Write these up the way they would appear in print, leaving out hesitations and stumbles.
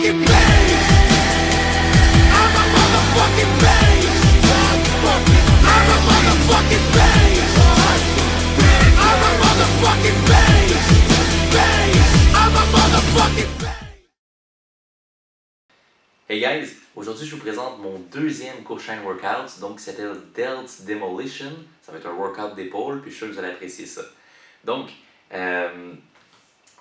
motherfucking beast. I'm a motherfucking beast. I'm a motherfucking beast. I'm a motherfucking beast. I'm a motherfucking beast. Hey guys, aujourd'hui je vous présente mon deuxième Coaching workout, donc qui s'appelle Delts Demolition. Ça va être un workout d'épaule, puis je suis sûr que vous allez apprécier ça. Donc,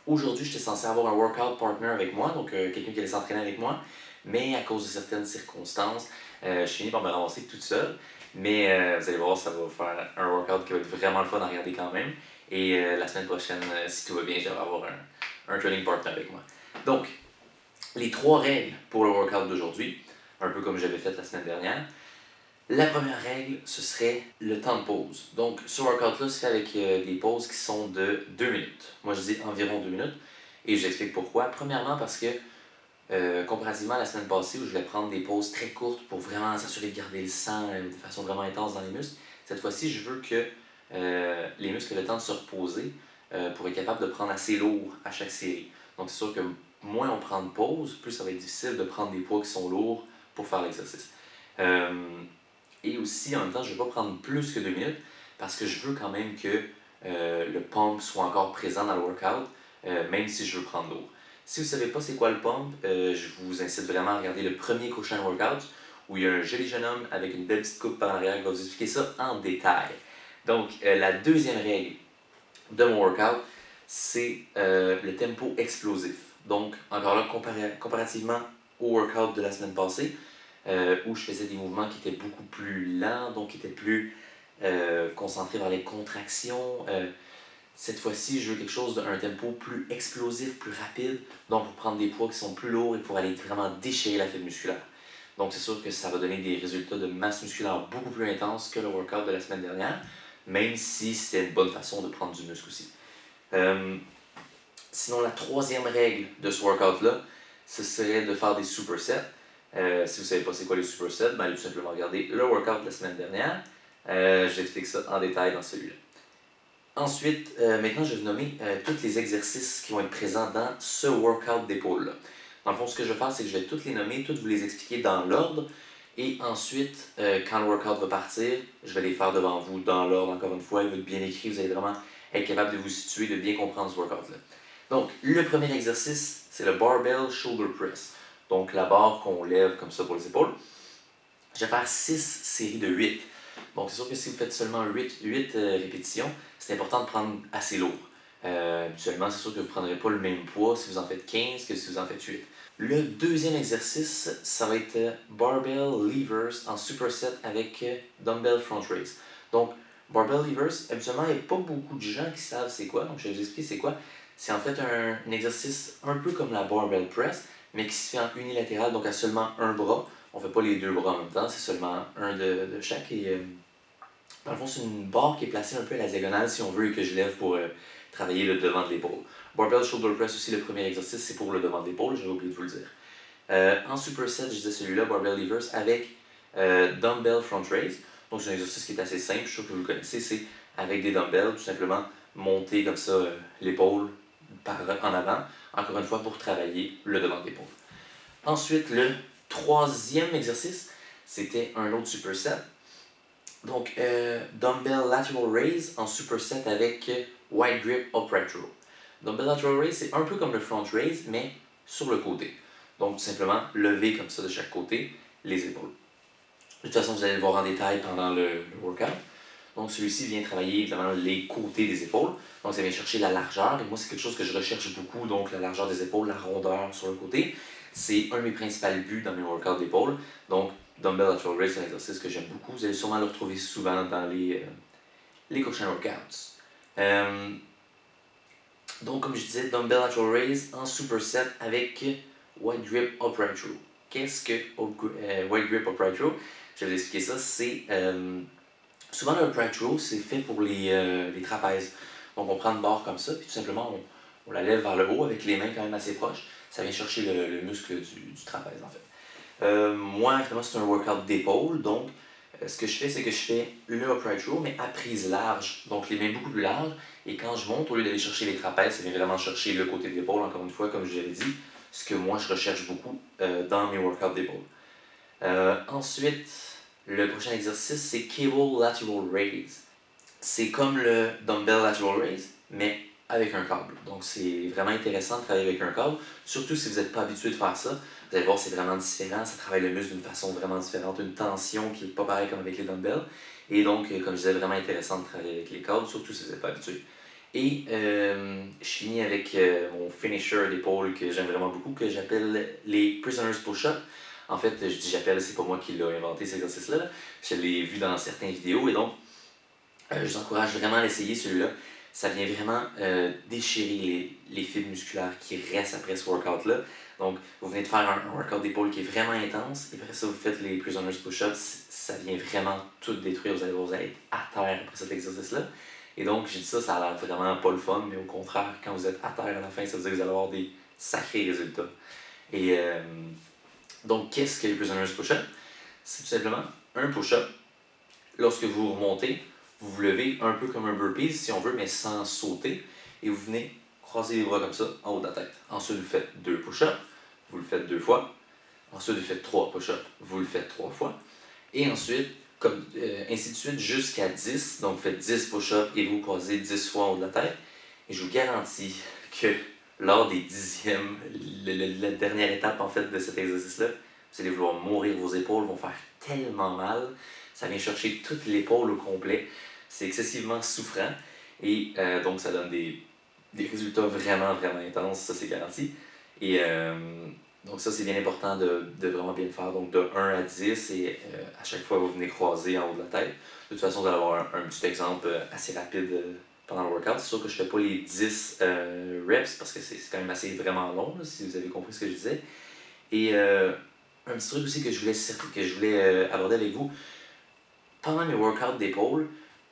aujourd'hui j'étais censé avoir un workout partner avec moi, donc quelqu'un qui allait s'entraîner avec moi, mais à cause de certaines circonstances, je finis par me ramasser toute seule. Mais vous allez voir, ça va faire un workout qui va être vraiment le fun à regarder quand même. Et la semaine prochaine, si tout va bien, je vais avoir un training partner avec moi. Donc, les 3 règles pour le workout d'aujourd'hui, un peu comme j'avais fait la semaine dernière. La première règle, ce serait le temps de pause. Donc, ce workout-là se fait avec des pauses qui sont de 2 minutes. Moi, je dis environ 2 minutes. Et j'explique pourquoi. Premièrement, parce que comparativement à la semaine passée où je voulais prendre des pauses très courtes pour vraiment s'assurer de garder le sang de façon vraiment intense dans les muscles, cette fois-ci, je veux que les muscles aient le temps de se reposer pour être capable de prendre assez lourd à chaque série. Donc, c'est sûr que moins on prend de pause, plus ça va être difficile de prendre des poids qui sont lourds pour faire l'exercice. Et aussi, en même temps, je ne vais pas prendre plus que 2 minutes parce que je veux quand même que le pump soit encore présent dans le workout, même si je veux prendre lourd. Si vous ne savez pas c'est quoi le pump, je vous incite vraiment à regarder le premier Coaching workout où il y a un joli jeune homme avec une belle petite coupe par arrière qui va vous expliquer ça en détail. Donc, la deuxième règle de mon workout, c'est le tempo explosif. Donc, encore là, comparativement au workout de la semaine passée, où je faisais des mouvements qui étaient beaucoup plus lents, donc qui étaient plus concentrés vers les contractions. Cette fois-ci, je veux quelque chose d'un tempo plus explosif, plus rapide, donc pour prendre des poids qui sont plus lourds et pour aller vraiment déchirer la fibre musculaire. Donc, c'est sûr que ça va donner des résultats de masse musculaire beaucoup plus intenses que le workout de la semaine dernière, même si c'est une bonne façon de prendre du muscle aussi. Sinon, la troisième règle de ce workout-là, ce serait de faire des supersets. Si vous ne savez pas c'est quoi les supersets, ben, allez tout simplement regarder le workout de la semaine dernière. J'explique ça en détail dans celui-là. Ensuite, maintenant, je vais vous nommer tous les exercices qui vont être présents dans ce workout d'épaule-là. Dans le fond, ce que je vais faire, c'est que je vais tous les nommer, toutes vous les expliquer dans l'ordre. Et ensuite, quand le workout va partir, je vais les faire devant vous dans l'ordre, encore une fois. Il va être bien écrit, vous allez vraiment être capable de vous situer, de bien comprendre ce workout-là. Donc, le premier exercice, c'est le Barbell Shoulder Press. Donc, la barre qu'on lève comme ça pour les épaules. Je vais faire 6 séries de 8. Donc, c'est sûr que si vous faites seulement 8 répétitions, c'est important de prendre assez lourd. Habituellement, c'est sûr que vous ne prendrez pas le même poids si vous en faites 15 que si vous en faites 8. Le deuxième exercice, ça va être Barbell Levers en superset avec Dumbbell Front Raise. Donc, Barbell Levers, habituellement, il n'y a pas beaucoup de gens qui savent c'est quoi. Donc, je vais vous expliquer c'est quoi. C'est en fait un exercice un peu comme la Barbell Press, mais qui se fait en unilatéral, donc à seulement un bras. On ne fait pas les 2 bras en même temps, c'est seulement un de chaque. Et dans le fond, c'est une barre qui est placée un peu à la diagonale, si on veut, et que je lève pour travailler le devant de l'épaule. Barbell Shoulder Press aussi, le premier exercice, c'est pour le devant de l'épaule, j'avais oublié de vous le dire. En superset, je disais celui-là, Barbell Levers, avec Dumbbell Front Raise. Donc, c'est un exercice qui est assez simple, je suis sûr que vous le connaissez, c'est avec des dumbbells, tout simplement monter comme ça l'épaule en avant, encore une fois pour travailler le devant de l'épaule. Ensuite, le troisième exercice, c'était un autre superset. Donc, Dumbbell Lateral Raise en superset avec Wide Grip Upright Row. Dumbbell Lateral Raise, c'est un peu comme le Front Raise, mais sur le côté. Donc, tout simplement, lever comme ça de chaque côté les épaules. De toute façon, vous allez le voir en détail pendant le workout. Donc, celui-ci vient travailler évidemment les côtés des épaules. Donc, ça vient chercher la largeur. Et moi, c'est quelque chose que je recherche beaucoup. Donc, la largeur des épaules, la rondeur sur le côté. C'est un de mes principaux buts dans mes workouts d'épaule. Donc, Dumbbell Lateral Raise, c'est un exercice que j'aime beaucoup. Vous allez sûrement le retrouver souvent dans les Coaching workouts. Donc, comme je disais, Dumbbell Lateral Raise en superset avec Wide Grip Upright Row. Qu'est-ce que Wide Grip Upright Row? Je vais vous expliquer ça. C'est souvent le upright row, c'est fait pour les trapèzes. Donc, on prend une barre comme ça, puis tout simplement, on la lève vers le haut avec les mains quand même assez proches. Ça vient chercher le muscle du trapèze, en fait. Moi, évidemment, c'est un workout d'épaule. Donc, ce que je fais, c'est que je fais le upright row, mais à prise large. Donc, les mains beaucoup plus larges. Et quand je monte, au lieu d'aller chercher les trapèzes, ça vient vraiment chercher le côté de l'épaule, encore une fois, comme je l'avais dit, ce que moi je recherche beaucoup dans mes workouts d'épaule. Ensuite, le prochain exercice, c'est Cable Lateral Raise. C'est comme le Dumbbell Lateral Raise, mais avec un câble. Donc c'est vraiment intéressant de travailler avec un câble, surtout si vous n'êtes pas habitué de faire ça. Vous allez voir, c'est vraiment différent, ça travaille le muscle d'une façon vraiment différente, une tension qui n'est pas pareille comme avec les dumbbells. Et donc, comme je disais, vraiment intéressant de travailler avec les câbles, surtout si vous n'êtes pas habitué. Et je finis avec mon finisher d'épaule que j'aime vraiment beaucoup, que j'appelle les Prisoners Push-Up. En fait, je dis j'appelle, c'est pas moi qui l'ai inventé cet exercice-là. Je l'ai vu dans certaines vidéos et donc, je vous encourage vraiment à l'essayer celui-là. Ça vient vraiment déchirer les fibres musculaires qui restent après ce workout-là. Donc, vous venez de faire un workout d'épaule qui est vraiment intense, et après ça, vous faites les Prisoners Push-Ups, ça vient vraiment tout détruire. Vous allez voir, vous allez être à terre après cet exercice-là. Et donc, j'ai dit ça, ça a l'air vraiment pas le fun, mais au contraire, quand vous êtes à terre à la fin, ça veut dire que vous allez avoir des sacrés résultats. Et donc, qu'est-ce que les Prisoners Push-Ups? C'est tout simplement un push-up. Lorsque vous remontez, vous vous levez un peu comme un burpee, si on veut, mais sans sauter. Et vous venez croiser les bras comme ça, en haut de la tête. Ensuite, vous faites 2 push-ups. Vous le faites 2 fois. Ensuite, vous faites 3 push-ups. Vous le faites 3 fois. Et ensuite, ainsi de suite, jusqu'à 10. Donc, vous faites 10 push-ups et vous croisez 10 fois en haut de la tête. Et je vous garantis que lors des dixièmes, la dernière étape en fait de cet exercice-là, vous allez vouloir mourir. Vos épaules vont faire tellement mal. Ça vient chercher toute l'épaule au complet. C'est excessivement souffrant. Et donc, ça donne des résultats vraiment, vraiment intenses. Ça, c'est garanti. Et donc, ça, c'est bien important de vraiment bien le faire. Donc, de 1 à 10, et à chaque fois, vous venez croiser en haut de la tête. De toute façon, vous allez avoir un petit exemple assez rapide pendant le workout. C'est sûr que je ne fais pas les 10 reps parce que c'est quand même assez vraiment long, là, si vous avez compris ce que je disais. Et un petit truc aussi que je voulais aborder avec vous. Pendant mes workouts d'épaule,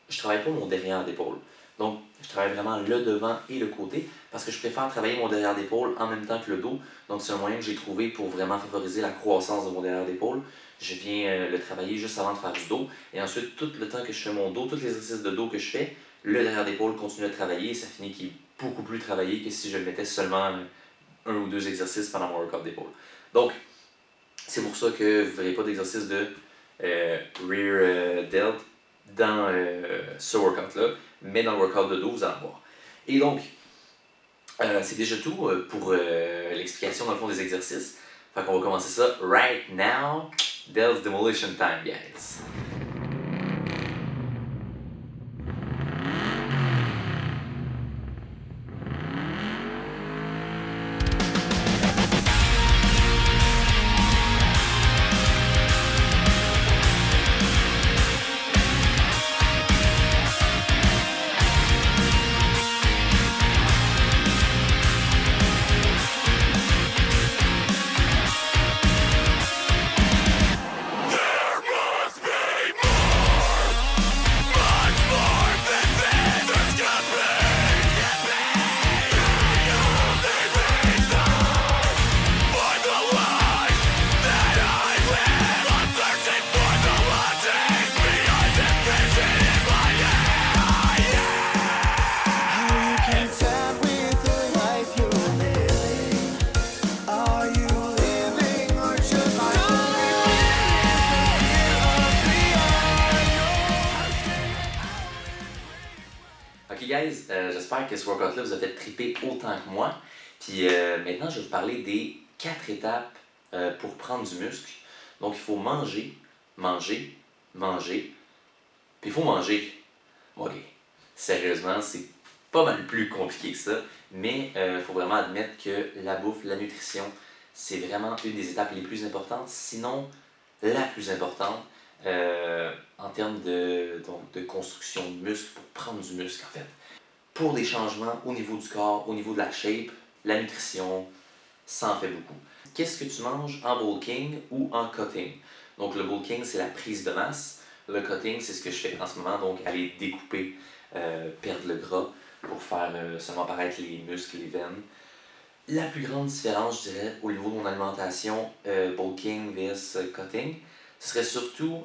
je ne travaille pas mon derrière d'épaule. Donc, je travaille vraiment le devant et le côté parce que je préfère travailler mon derrière d'épaule en même temps que le dos. Donc, c'est un moyen que j'ai trouvé pour vraiment favoriser la croissance de mon derrière d'épaule. Je viens le travailler juste avant de faire du dos. Et ensuite, tout le temps que je fais mon dos, tous les exercices de dos que je fais, le derrière d'épaule continue à travailler et ça finit qu'il est beaucoup plus travaillé que si je le mettais seulement un ou deux exercices pendant mon workout d'épaule. Donc, c'est pour ça que vous ne verrez pas d'exercice de rear delt dans ce workout-là, mais dans le workout de dos, vous allez en voir. Et donc, c'est déjà tout pour l'explication dans le fond des exercices. Fait qu'on va commencer ça right now. Delts Demolition Time, guys. Ok guys, j'espère que ce workout-là vous a fait triper autant que moi. Puis maintenant, je vais vous parler des 4 étapes pour prendre du muscle. Donc il faut manger, manger, manger, puis il faut manger. Ok, sérieusement, c'est pas mal plus compliqué que ça, mais il faut vraiment admettre que la bouffe, la nutrition, c'est vraiment une des étapes les plus importantes, sinon la plus importante en termes de construction de muscle, pour prendre du muscle en fait. Pour des changements au niveau du corps, au niveau de la shape, la nutrition, ça en fait beaucoup. Qu'est-ce que tu manges en bulking ou en cutting? Donc le bulking, c'est la prise de masse. Le cutting, c'est ce que je fais en ce moment, donc aller découper, perdre le gras pour faire seulement apparaître les muscles, les veines. La plus grande différence, je dirais, au niveau de mon alimentation, bulking vs cutting, ce serait surtout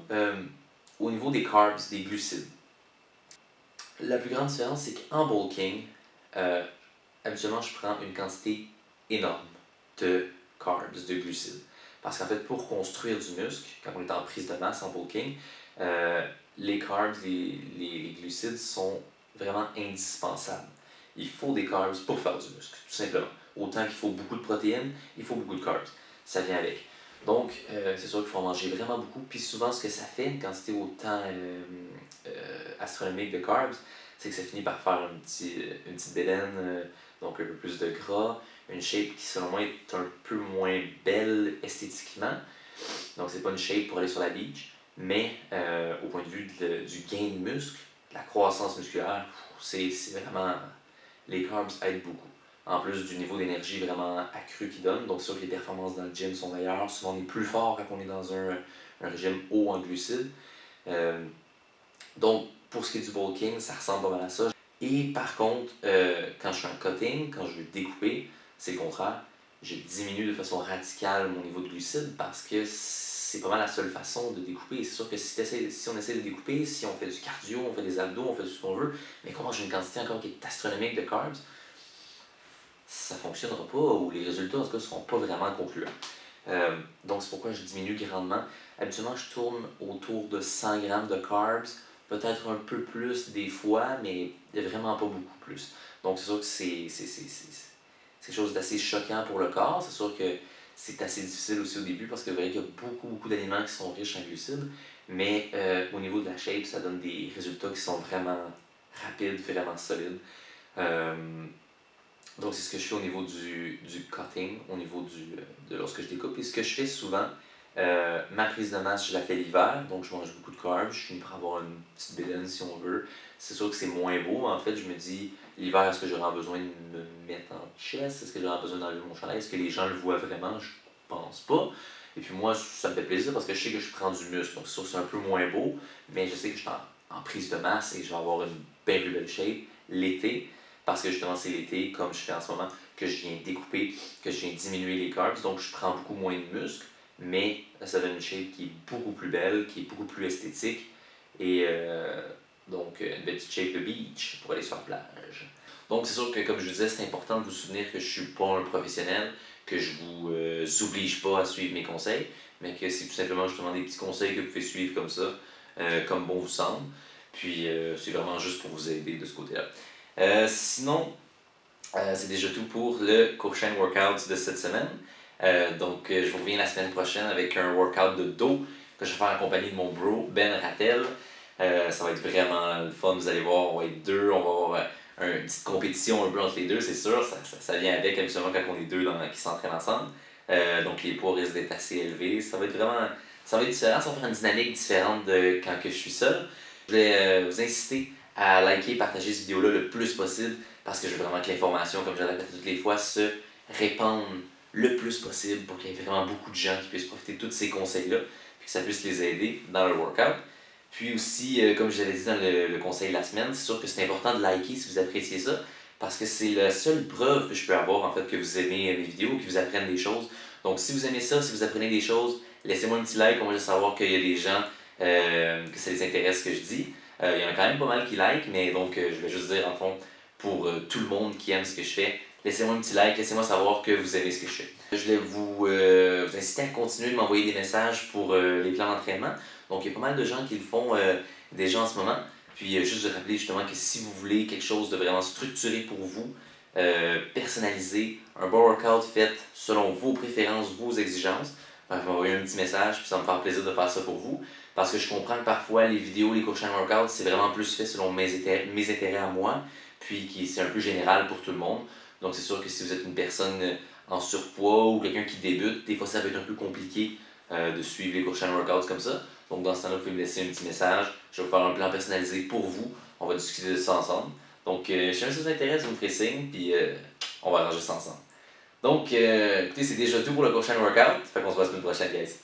au niveau des carbs, des glucides. La plus grande différence, c'est qu'en bulking, habituellement, je prends une quantité énorme de carbs, de glucides. Parce qu'en fait, pour construire du muscle, quand on est en prise de masse, en bulking, les carbs, les glucides sont vraiment indispensables. Il faut des carbs pour faire du muscle, tout simplement. Autant qu'il faut beaucoup de protéines, il faut beaucoup de carbs. Ça vient avec. Donc, c'est sûr qu'il faut en manger vraiment beaucoup. Puis souvent, ce que ça fait, une quantité autant astronomique de carbs, c'est que ça finit par faire une petite bédaine, donc un peu plus de gras, une shape qui, selon moi, est un peu moins belle esthétiquement. Donc, c'est pas une shape pour aller sur la beach, mais au point de vue du gain de muscle, de la croissance musculaire, c'est vraiment. Les carbs aident beaucoup. En plus du niveau d'énergie vraiment accru qu'ils donnent. Donc, c'est sûr que les performances dans le gym sont meilleures. Souvent, on est plus fort quand on est dans un régime haut en glucides. Donc, pour ce qui est du bulking, ça ressemble pas mal à ça. Et par contre, quand je fais un cutting, quand je veux découper, c'est le contraire. Je diminue de façon radicale mon niveau de glucides parce que c'est pas mal la seule façon de découper. C'est sûr que si on essaie de découper, si on fait du cardio, on fait des abdos, on fait tout ce qu'on veut, mais qu'on mange une quantité encore qui est astronomique de carbs, ça ne fonctionnera pas ou les résultats en tout cas ne seront pas vraiment concluants. Donc c'est pourquoi je diminue grandement. Habituellement, je tourne autour de 100 grammes de carbs, peut-être un peu plus des fois, mais vraiment pas beaucoup plus. Donc c'est sûr que c'est quelque chose d'assez choquant pour le corps. C'est sûr que c'est assez difficile aussi au début parce que vous voyez qu'il y a beaucoup d'aliments qui sont riches en glucides, mais au niveau de la shape, ça donne des résultats qui sont vraiment rapides, vraiment solides. Donc c'est ce que je fais au niveau du cutting, au niveau de lorsque je découpe. Et ce que je fais souvent, ma prise de masse, je la fais l'hiver, donc je mange beaucoup de carbs, je finis par avoir une petite bédaine si on veut. C'est sûr que c'est moins beau, en fait, je me dis, l'hiver, est-ce que j'aurai besoin de me mettre en chest? Est-ce que j'aurai besoin d'enlever mon chandail? Est-ce que les gens le voient vraiment? Je pense pas. Et puis moi, ça me fait plaisir parce que je sais que je prends du muscle, donc c'est sûr que c'est un peu moins beau, mais je sais que je suis en prise de masse et que je vais avoir une bien plus belle shape l'été. Parce que justement, c'est l'été, comme je fais en ce moment, que je viens découper, que je viens diminuer les carbs. Donc, je prends beaucoup moins de muscles, mais ça donne une shape qui est beaucoup plus belle, qui est beaucoup plus esthétique. Et donc, une petite shape de beach pour aller sur la plage. Donc, c'est sûr que, comme je vous disais, c'est important de vous souvenir que je ne suis pas un professionnel, que je ne vous oblige pas à suivre mes conseils, mais que c'est tout simplement justement des petits conseils que vous pouvez suivre comme ça, comme bon vous semble. Puis, c'est vraiment juste pour vous aider de ce côté-là. Sinon, c'est déjà tout pour le Coaching Workout de cette semaine. Donc, je vous reviens la semaine prochaine avec un workout de dos que je vais faire accompagné de mon bro, Ben Rattel. Ça va être vraiment le fun, vous allez voir, on va être deux, on va avoir une petite compétition un peu entre les deux, c'est sûr. Ça vient avec habituellement quand on est deux qui s'entraînent ensemble. Donc, les poids risquent d'être assez élevés. Ça va être différent, ça va faire une dynamique différente de quand que je suis seul. Je voulais vous inciter à liker et partager cette vidéo-là le plus possible parce que je veux vraiment que l'information, comme je l'ai répété toutes les fois, se répande le plus possible pour qu'il y ait vraiment beaucoup de gens qui puissent profiter de tous ces conseils-là et que ça puisse les aider dans le workout. Puis aussi, comme je l'avais dit dans le conseil de la semaine, c'est sûr que c'est important de liker si vous appréciez ça parce que c'est la seule preuve que je peux avoir en fait que vous aimez mes vidéos, que vous apprenez des choses. Donc si vous aimez ça, si vous apprenez des choses, laissez-moi un petit like, on va juste savoir qu'il y a des gens que ça les intéresse ce que je dis. Il y en a quand même pas mal qui like, mais donc je vais juste dire en fond pour tout le monde qui aime ce que je fais, laissez-moi un petit like, laissez-moi savoir que vous aimez ce que je fais. Je voulais vous inciter à continuer de m'envoyer des messages pour les plans d'entraînement. Donc il y a pas mal de gens qui le font déjà en ce moment. Puis juste de rappeler justement que si vous voulez quelque chose de vraiment structuré pour vous, personnalisé, un bon workout fait selon vos préférences, vos exigences, vous m'envoyez un petit message, puis ça me fait plaisir de faire ça pour vous. Parce que je comprends que parfois les vidéos, les coaching workouts, c'est vraiment plus fait selon mes intérêts à moi, puis c'est un peu général pour tout le monde. Donc c'est sûr que si vous êtes une personne en surpoids ou quelqu'un qui débute, des fois ça va être un peu compliqué de suivre les coaching workouts comme ça. Donc dans ce temps-là, vous pouvez me laisser un petit message, je vais vous faire un plan personnalisé pour vous, on va discuter de ça ensemble. Donc si ça vous intéresse, vous me ferez signe, puis on va arranger ça ensemble. Donc écoutez, c'est déjà tout pour le coaching workout, fait qu'on se voit la semaine prochaine, guys.